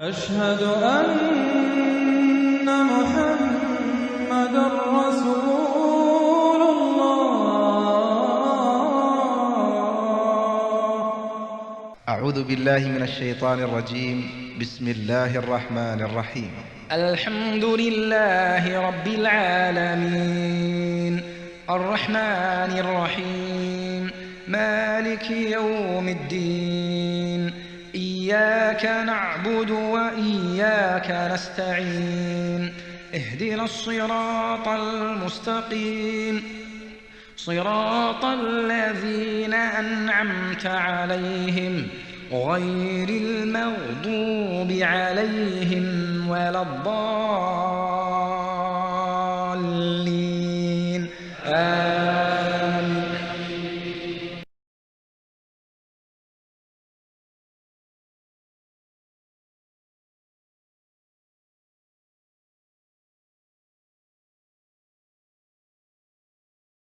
أشهد أن محمدًا رسول الله. أعوذ بالله من الشيطان الرجيم. بسم الله الرحمن الرحيم. الحمد لله رب العالمين الرحمن الرحيم مالك يوم الدين إياك نعبد وإياك نستعين اهدنا الصراط المستقيم صراط الذين أنعمت عليهم غير المغضوب عليهم ولا الضالين.